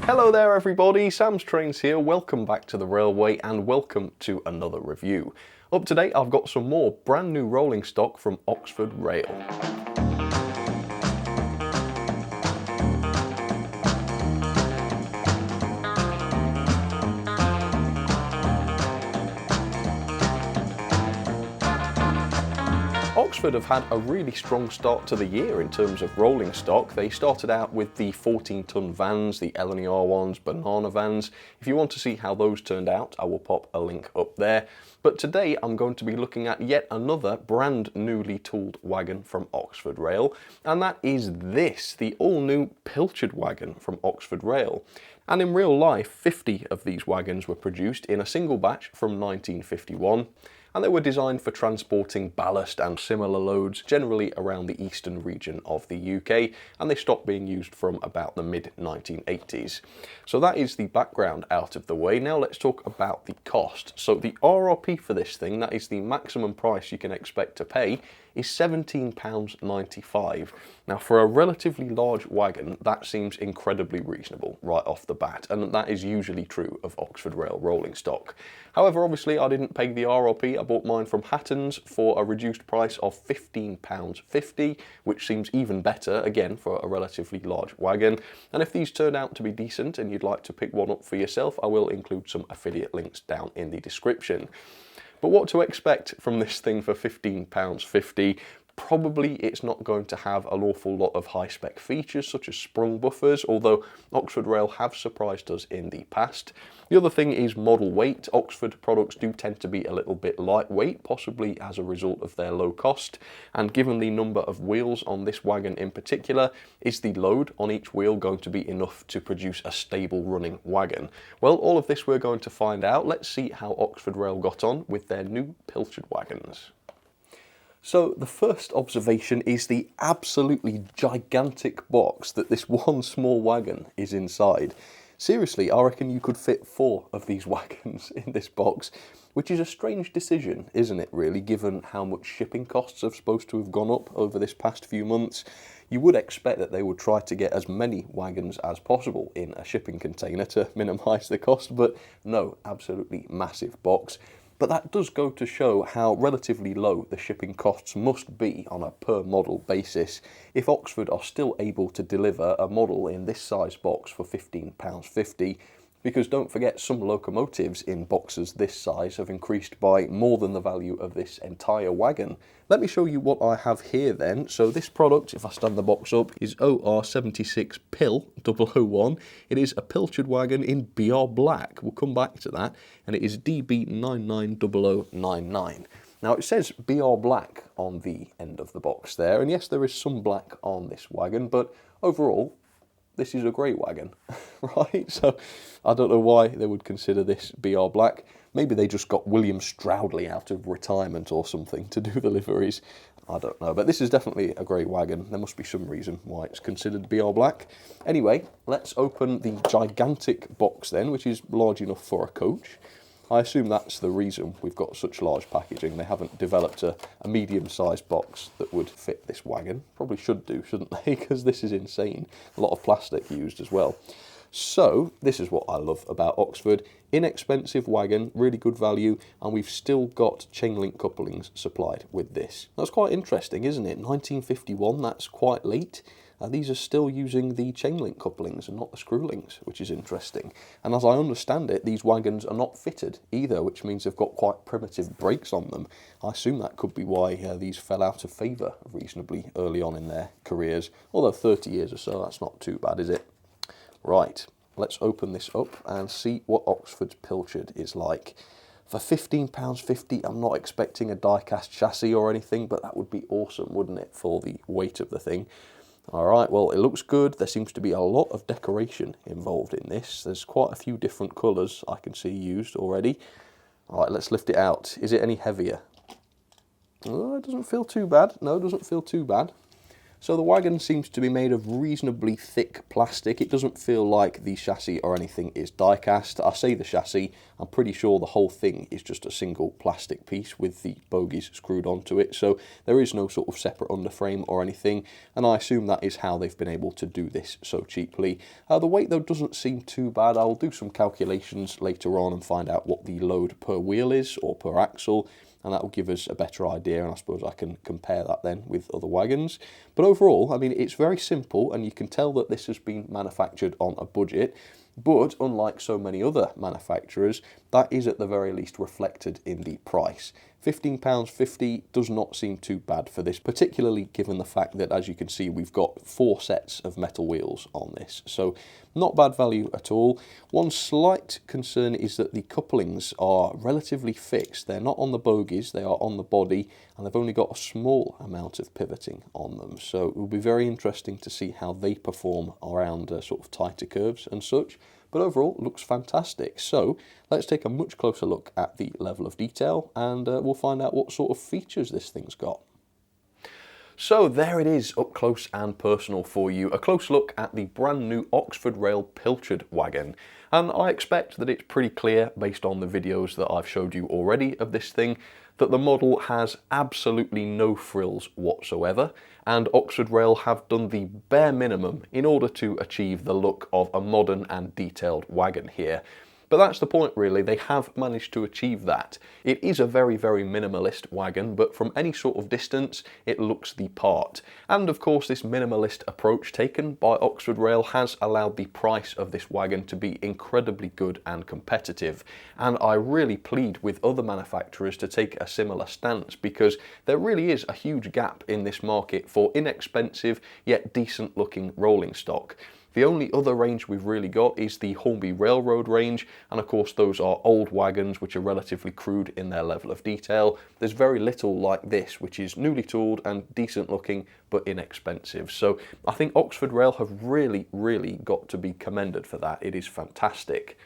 Hello there everybody, Sam's Trains here, welcome back to the railway and welcome to another review. Up to date I've got some more brand new rolling stock from Oxford Rail. Oxford have had a really strong start to the year in terms of rolling stock. They started out with the 14-ton vans, the L&ER ones, banana vans. If you want to see how those turned out, I will pop a link up there. But today I'm going to be looking at yet another brand newly tooled wagon from Oxford Rail, and that is this, the all-new Pilchard wagon from Oxford Rail. And in real life, 50 of these wagons were produced in a single batch from 1951. And they were designed for transporting ballast and similar loads generally around the eastern region of the UK, and they stopped being used from about the mid-1980s. So that is the background out of the way. Now let's talk about the cost. So the RRP for this thing, that is the maximum price you can expect to pay, is £17.95. Now for a relatively large wagon, that seems incredibly reasonable right off the bat, and that is usually true of Oxford Rail rolling stock. However, obviously I didn't pay the RRP, I bought mine from Hatton's for a reduced price of £15.50, which seems even better, again, for a relatively large wagon. And if these turn out to be decent and you'd like to pick one up for yourself, I will include some affiliate links down in the description. But what to expect from this thing for £15.50? Probably it's not going to have an awful lot of high-spec features such as sprung buffers, although Oxford Rail have surprised us in the past. The other thing is model weight. Oxford products do tend to be a little bit lightweight, possibly as a result of their low cost, and given the number of wheels on this wagon in particular, is the load on each wheel going to be enough to produce a stable running wagon? Well, all of this we're going to find out. Let's see how Oxford Rail got on with their new Pilchard wagons. So the first observation is the absolutely gigantic box that this one small wagon is inside. Seriously, I reckon you could fit 4 of these wagons in this box, which is a strange decision, isn't it really, given how much shipping costs are supposed to have gone up over this past few months. You would expect that they would try to get as many wagons as possible in a shipping container to minimise the cost, but no, absolutely massive box. But that does go to show how relatively low the shipping costs must be on a per model basis if Oxford are still able to deliver a model in this size box for £15.50. Because don't forget, some locomotives in boxes this size have increased by more than the value of this entire wagon. Let me show you what I have here then. So this product, if I stand the box up, is OR76 PIL 001. It is a Pilchard wagon in BR Black. We'll come back to that. And it is DB990099. Now it says BR Black on the end of the box there. And yes, there is some black on this wagon, but overall, this is a grey wagon, right? So I don't know why they would consider this BR Black. Maybe they just got William Stroudley out of retirement or something to do the liveries. I don't know, but this is definitely a grey wagon. There must be some reason why it's considered BR Black. Anyway, let's open the gigantic box then, which is large enough for a coach. I assume that's the reason we've got such large packaging. They haven't developed a medium-sized box that would fit this wagon. Probably should do, shouldn't they? Because this is insane. A lot of plastic used as well. So, this is what I love about Oxford. Inexpensive wagon, really good value, and we've still got chain link couplings supplied with this. That's quite interesting, isn't it? 1951, that's quite late. These are still using the chain link couplings and not the screw links, which is interesting. And as I understand it, these wagons are not fitted either, which means they've got quite primitive brakes on them. I assume that could be why these fell out of favour reasonably early on in their careers. Although 30 years or so, that's not too bad, is it? Right, let's open this up and see what Oxford's Pilchard is like. For £15.50, I'm not expecting a die-cast chassis or anything, but that would be awesome, wouldn't it, for the weight of the thing. Alright, well, it looks good. There seems to be a lot of decoration involved in this. There's quite a few different colours I can see used already. Alright, let's lift it out. Is it any heavier? Oh, it doesn't feel too bad. No, it doesn't feel too bad. So the wagon seems to be made of reasonably thick plastic. It doesn't feel like the chassis or anything is die-cast. I say the chassis, I'm pretty sure the whole thing is just a single plastic piece with the bogies screwed onto it. So there is no sort of separate underframe or anything, and I assume that is how they've been able to do this so cheaply. The weight though doesn't seem too bad. I'll do some calculations later on and find out what the load per wheel is or per axle, and that will give us a better idea, and I suppose I can compare that then with other wagons. But overall, I mean, it's very simple, and you can tell that this has been manufactured on a budget. But unlike so many other manufacturers, that is at the very least reflected in the price. £15.50 does not seem too bad for this, particularly given the fact that, as you can see, we've got 4 sets of metal wheels on this. So not bad value at all. One slight concern is that the couplings are relatively fixed. They're not on the bogies, they are on the body, and they've only got a small amount of pivoting on them. So it will be very interesting to see how they perform around sort of tighter curves and such. But overall, it looks fantastic. So let's take a much closer look at the level of detail, and we'll find out what sort of features this thing's got. So there it is, up close and personal for you. A close look at the brand new Oxford Rail Pilchard wagon. And I expect that it's pretty clear, based on the videos that I've showed you already of this thing, that the model has absolutely no frills whatsoever, and Oxford Rail have done the bare minimum in order to achieve the look of a modern and detailed wagon here. But that's the point really, they have managed to achieve that. It is a very, very minimalist wagon, but from any sort of distance, it looks the part. And of course, this minimalist approach taken by Oxford Rail has allowed the price of this wagon to be incredibly good and competitive. And I really plead with other manufacturers to take a similar stance, because there really is a huge gap in this market for inexpensive yet decent looking rolling stock. The only other range we've really got is the Hornby Railroad range, and of course those are old wagons which are relatively crude in their level of detail. There's very little like this, which is newly tooled and decent looking but inexpensive. So I think Oxford Rail have really, really got to be commended for that. It is fantastic.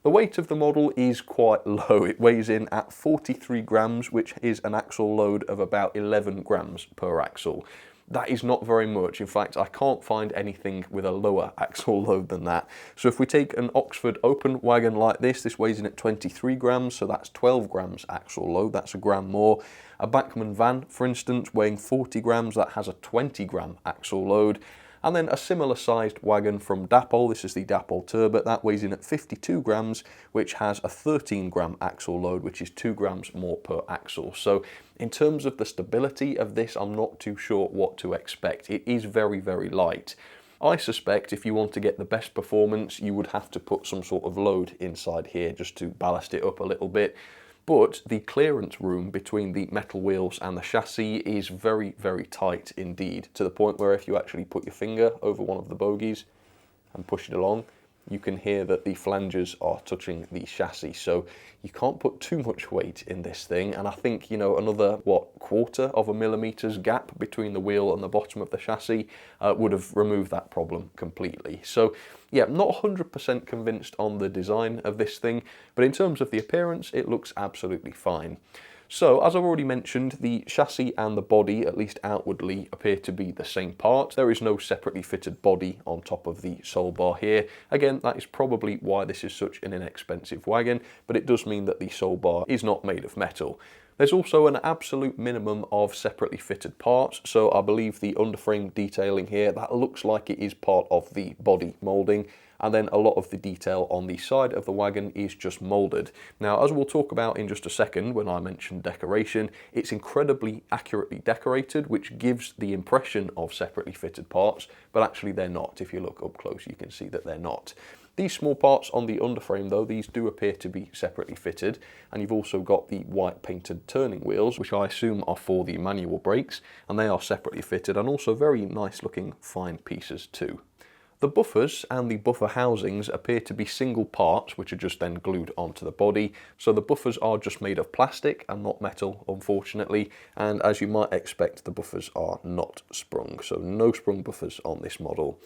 The weight of the model is quite low. It weighs in at 43 grams, which is an axle load of about 11 grams per axle. That is not very much. In fact, I can't find anything with a lower axle load than that. So if we take an Oxford open wagon like this, this weighs in at 23 grams, so that's 12 grams axle load, that's a gram more. A Bachmann van, for instance, weighing 40 grams, that has a 20 gram axle load. And then a similar sized wagon from Dapol, this is the Dapol Turbot, that weighs in at 52 grams, which has a 13 gram axle load, which is 2 grams more per axle. So in terms of the stability of this, I'm not too sure what to expect. It is very, very light. I suspect if you want to get the best performance, you would have to put some sort of load inside here just to ballast it up a little bit. But the clearance room between the metal wheels and the chassis is very, very tight indeed, to the point where if you actually put your finger over one of the bogies and push it along, you can hear that the flanges are touching the chassis. So you can't put too much weight in this thing, and I think, you know, another, quarter of a millimeter's gap between the wheel and the bottom of the chassis would have removed that problem completely. So yeah, not 100% convinced on the design of this thing, but in terms of the appearance, it looks absolutely fine. So, as I've already mentioned, the chassis and the body, at least outwardly, appear to be the same part. There is no separately fitted body on top of the sole bar here. Again, that is probably why this is such an inexpensive wagon, but it does mean that the sole bar is not made of metal. There's also an absolute minimum of separately fitted parts, so I believe the underframe detailing here, that looks like it is part of the body moulding, and then a lot of the detail on the side of the wagon is just moulded. Now, as we'll talk about in just a second when I mention decoration, it's incredibly accurately decorated, which gives the impression of separately fitted parts, but actually they're not. If you look up close, you can see that they're not. These small parts on the underframe though, these do appear to be separately fitted, and you've also got the white painted turning wheels, which I assume are for the manual brakes, and they are separately fitted and also very nice looking fine pieces too. The buffers and the buffer housings appear to be single parts, which are just then glued onto the body. So the buffers are just made of plastic and not metal, unfortunately. And as you might expect, the buffers are not sprung. So no sprung buffers on this model.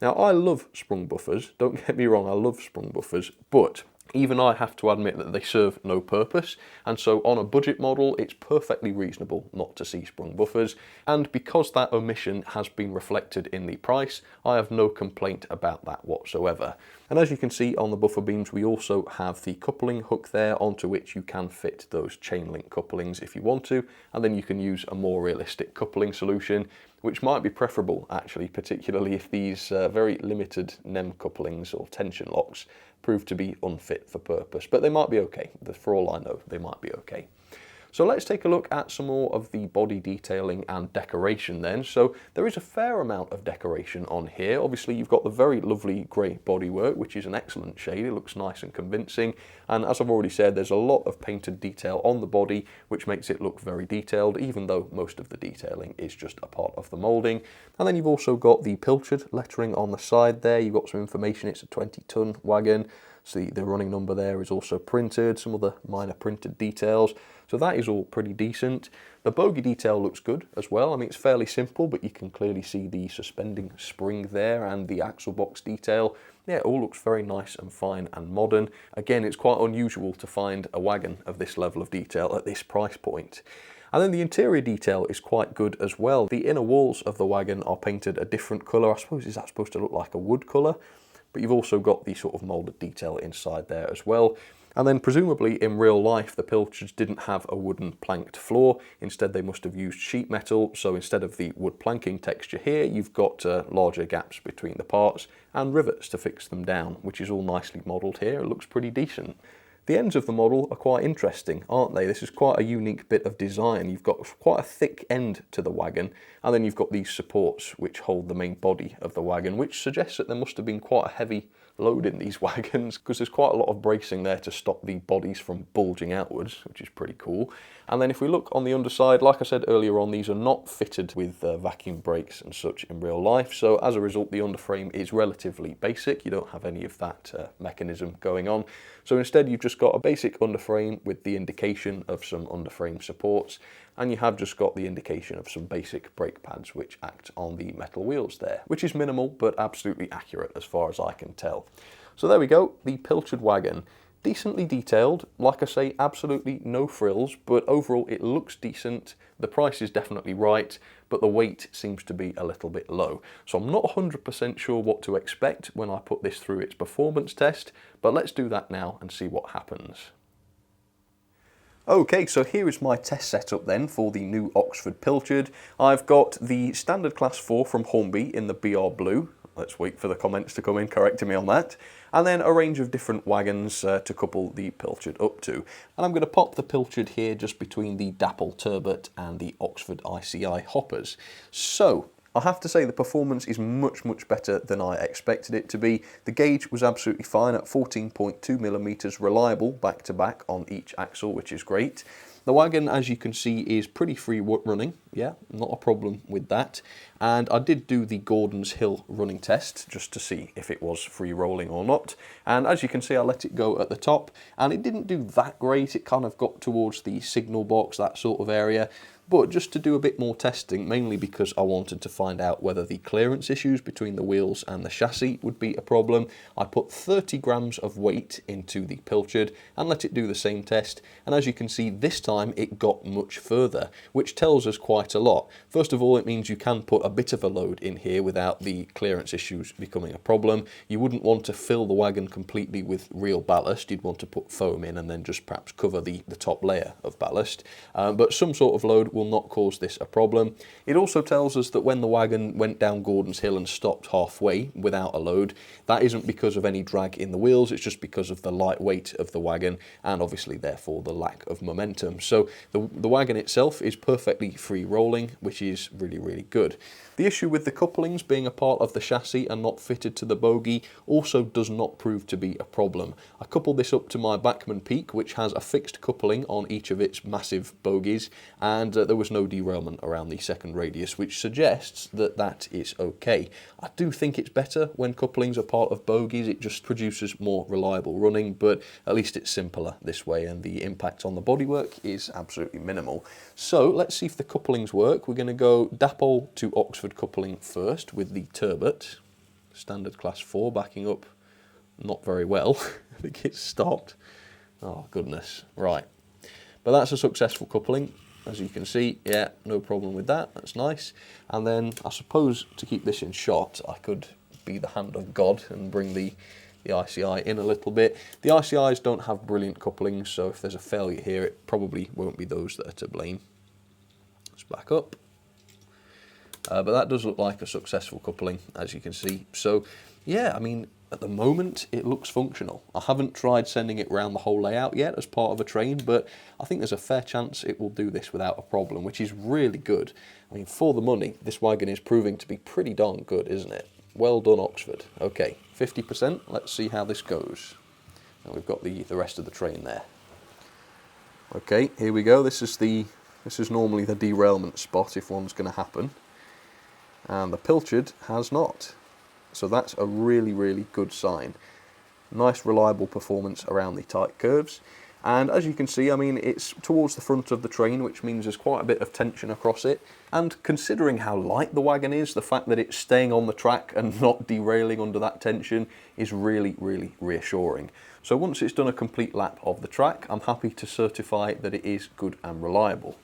Now, I love sprung buffers. Don't get me wrong, I love sprung buffers, but Even I have to admit that they serve no purpose, and so on a budget model it's perfectly reasonable not to see sprung buffers, and because that omission has been reflected in the price, I have no complaint about that whatsoever. And as you can see on the buffer beams, we also have the coupling hook there onto which you can fit those chain link couplings if you want to, and then you can use a more realistic coupling solution, which might be preferable actually, particularly if these very limited NEM couplings or tension locks prove to be unfit for purpose, but they might be okay. For all I know, they might be okay. So let's take a look at some more of the body detailing and decoration then. So there is a fair amount of decoration on here. Obviously you've got the very lovely grey bodywork, which is an excellent shade. It looks nice and convincing. And as I've already said, there's a lot of painted detail on the body, which makes it look very detailed, even though most of the detailing is just a part of the moulding. And then you've also got the Pilchard lettering on the side there. You've got some information. It's a 20-ton wagon. So the running number there is also printed, some other minor printed details. So that is all pretty decent. The bogie detail looks good as well. I mean, it's fairly simple, but you can clearly see the suspending spring there and the axle box detail. Yeah, it all looks very nice and fine and modern. Again, it's quite unusual to find a wagon of this level of detail at this price point. And then the interior detail is quite good as well. The inner walls of the wagon are painted a different colour. I suppose, is that supposed to look like a wood colour? But you've also got the sort of moulded detail inside there as well. And then presumably in real life the Pilchards didn't have a wooden planked floor. Instead they must have used sheet metal, so instead of the wood planking texture here, you've got larger gaps between the parts and rivets to fix them down, which is all nicely modelled here. It looks pretty decent. The ends of the model are quite interesting, aren't they? This is quite a unique bit of design. You've got quite a thick end to the wagon, and then you've got these supports which hold the main body of the wagon, which suggests that there must have been quite a heavy load in these wagons, because there's quite a lot of bracing there to stop the bodies from bulging outwards, which is pretty cool. And then if we look on the underside, like I said earlier on, these are not fitted with vacuum brakes and such in real life, so as a result the underframe is relatively basic. You don't have any of that mechanism going on. So instead you've just got a basic underframe with the indication of some underframe supports, and you have just got the indication of some basic brake pads which act on the metal wheels there, which is minimal but absolutely accurate as far as I can tell. So there we go, the Pilchard wagon. Decently detailed, like I say, absolutely no frills, but overall it looks decent. The price is definitely right, but the weight seems to be a little bit low. So I'm not 100% sure what to expect when I put this through its performance test, but let's do that now and see what happens. Okay, so here is my test setup then for the new Oxford Pilchard. I've got the standard class 4 from Hornby in the BR Blue. Let's wait for the comments to come in correcting me on that. And then a range of different wagons to couple the Pilchard up to. And I'm going to pop the Pilchard here just between the Dapple Turbot and the Oxford ICI hoppers. So I have to say the performance is much better than I expected it to be. The gauge was absolutely fine at 14.2mm, reliable back to back on each axle, which is great. The wagon, as you can see, is pretty free running. Yeah, not a problem with that. And I did do the Gordon's Hill running test just to see if it was free rolling or not. And as you can see, I let it go at the top and it didn't do that great. It kind of got towards the signal box, that sort of area. But just to do a bit more testing, mainly because I wanted to find out whether the clearance issues between the wheels and the chassis would be a problem, I put 30 grams of weight into the Pilchard and let it do the same test. And as you can see, this time it got much further, which tells us quite a lot. First of all, it means you can put a bit of a load in here without the clearance issues becoming a problem. You wouldn't want to fill the wagon completely with real ballast. You'd want to put foam in and then just perhaps cover the top layer of ballast. But some sort of load will not cause this a problem. It also tells us that when the wagon went down Gordon's Hill and stopped halfway without a load, that isn't because of any drag in the wheels, it's just because of the light weight of the wagon and obviously therefore the lack of momentum. So the wagon itself is perfectly free rolling, which is really good. The issue with the couplings being a part of the chassis and not fitted to the bogie also does not prove to be a problem. I coupled this up to my Bachmann Peak, which has a fixed coupling on each of its massive bogies, and there was no derailment around the second radius, which suggests that that is okay. I do think it's better when couplings are part of bogies. It just produces more reliable running, but at least it's simpler this way and the impact on the bodywork is absolutely minimal. So let's see if the couplings work. We're going to go Dapple to Oxford coupling first with the Turbot, standard class 4, backing up not very well. I think it's stopped. Oh goodness, right. But that's a successful coupling, as you can see. Yeah, no problem with that, that's nice. And then I suppose to keep this in shot, I could be the hand of God and bring the ICI in a little bit. The ICIs don't have brilliant couplings, so if there's a failure here, it probably won't be those that are to blame. Let's back up. But that does look like a successful coupling, as you can see. So yeah, I mean, at the moment it looks functional. I haven't tried sending it around the whole layout yet as part of a train, but I think there's a fair chance it will do this without a problem, which is really good. I mean, for the money, this wagon is proving to be pretty darn good, isn't it? Well done, Oxford. Okay, 50%, let's see how this goes. And we've got the rest of the train there. Okay, here we go. This is normally the derailment spot if one's going to happen. And the Pilchard has not. So that's a really, really good sign. Nice reliable performance around the tight curves. And as you can see, I mean, it's towards the front of the train, which means there's quite a bit of tension across it. And considering how light the wagon is, the fact that it's staying on the track and not derailing under that tension is really, really reassuring. So once it's done a complete lap of the track, I'm happy to certify that it is good and reliable.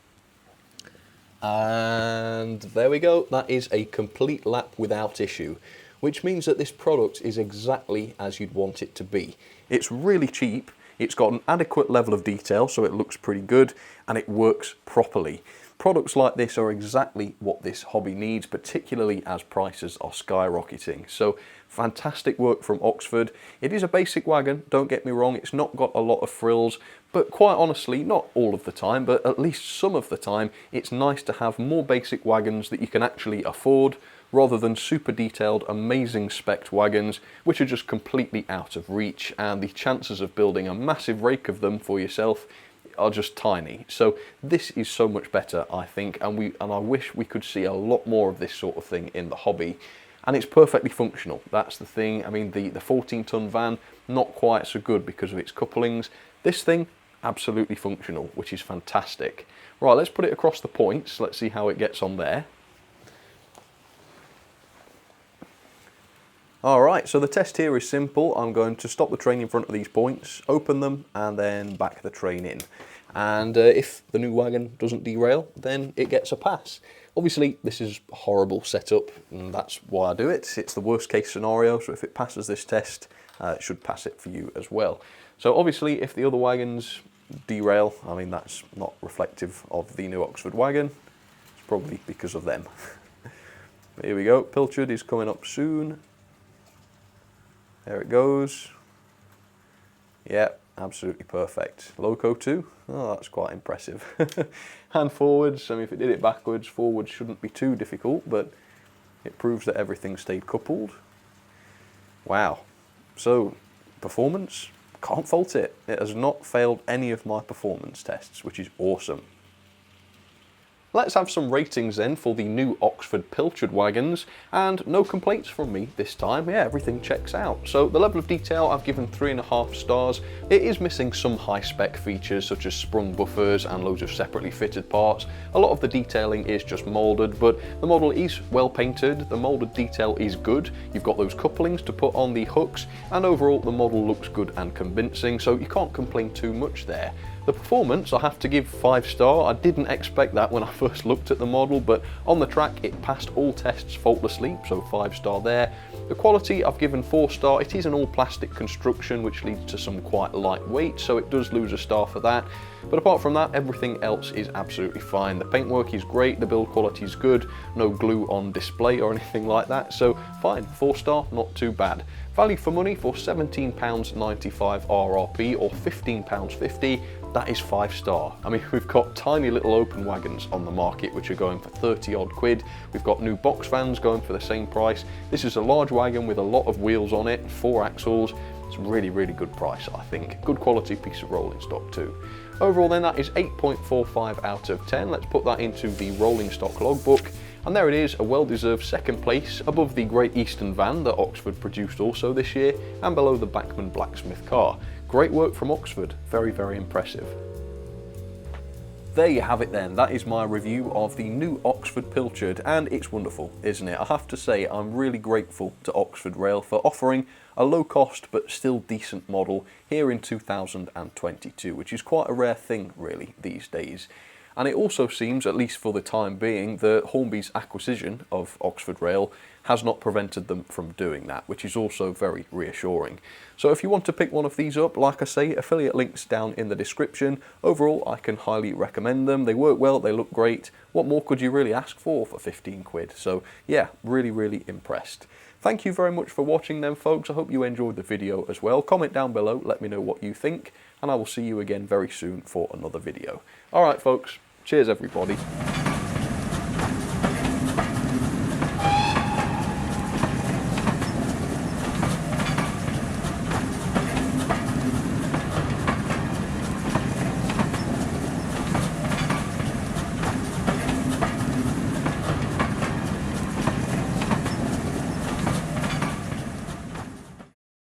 And there we go, that is a complete lap without issue, which means that this product is exactly as you'd want it to be. It's really cheap, it's got an adequate level of detail, so it looks pretty good, and it works properly. Products like this are exactly what this hobby needs, particularly as prices are skyrocketing. So fantastic work from Oxford. It is a basic wagon, don't get me wrong, it's not got a lot of frills, but quite honestly, not all of the time, but at least some of the time, it's nice to have more basic wagons that you can actually afford, rather than super detailed, amazing spec'd wagons, which are just completely out of reach, and the chances of building a massive rake of them for yourself are just tiny. So this is so much better, I think, and I wish we could see a lot more of this sort of thing in the hobby. And it's perfectly functional, that's the thing. I mean, the 14-ton van, not quite so good because of its couplings. This thing, absolutely functional, which is fantastic. Right, let's put it across the points, let's see how it gets on there. Alright, so the test here is simple. I'm going to stop the train in front of these points, open them, and then back the train in. And if the new wagon doesn't derail, then it gets a pass. Obviously, this is a horrible setup, and that's why I do it. It's the worst case scenario, so if it passes this test, it should pass it for you as well. So obviously, if the other wagons derail, I mean, that's not reflective of the new Oxford wagon. It's probably because of them. Here we go, Pilchard is coming up soon. There it goes. Yep, absolutely perfect. Loco too. Oh, that's quite impressive. Hand forwards, I mean, if it did it backwards, forwards shouldn't be too difficult, but it proves that everything stayed coupled. Wow. So, performance, can't fault it. It has not failed any of my performance tests, which is awesome. Let's have some ratings then for the new Oxford Pilchard wagons, and no complaints from me this time. Yeah, everything checks out. So the level of detail I've given 3.5 stars. It is missing some high spec features such as sprung buffers and loads of separately fitted parts. A lot of the detailing is just moulded, but the model is well painted, the moulded detail is good, you've got those couplings to put on the hooks, and overall the model looks good and convincing, so you can't complain too much there. The performance, I have to give 5 star. I didn't expect that when I first looked at the model, but on the track it passed all tests faultlessly, so 5 star there. The quality, I've given 4 star. It is an all plastic construction, which leads to some quite light weight, so it does lose a star for that. But apart from that, everything else is absolutely fine. The paintwork is great, the build quality is good, no glue on display or anything like that, so fine, 4 star, not too bad. Value for money for £17.95 RRP or £15.50, that is 5 star. I mean, we've got tiny little open wagons on the market which are going for 30 odd quid. We've got new box vans going for the same price. This is a large wagon with a lot of wheels on it, 4 axles. It's a really, really good price, I think. Good quality piece of rolling stock too. Overall then, that is 8.45 out of 10. Let's put that into the rolling stock logbook. And there it is, a well-deserved second place, above the Great Eastern van that Oxford produced also this year, and below the Bachmann blacksmith car. Great work from Oxford, very, very impressive. there you have it then. That is my review of the new Oxford Pilchard, and it's wonderful, isn't it? I have to say I'm really grateful to Oxford Rail for offering a low cost but still decent model here in 2022, which is quite a rare thing really these days. And it also seems, at least for the time being, that Hornby's acquisition of Oxford Rail has not prevented them from doing that, which is also very reassuring. So if you want to pick one of these up, like I say, affiliate links down in the description. Overall, I can highly recommend them. They work well, they look great. What more could you really ask for 15 quid? So yeah, really, really impressed. Thank you very much for watching then, folks. I hope you enjoyed the video as well. Comment down below, let me know what you think, and I will see you again very soon for another video. Alright folks, cheers everybody.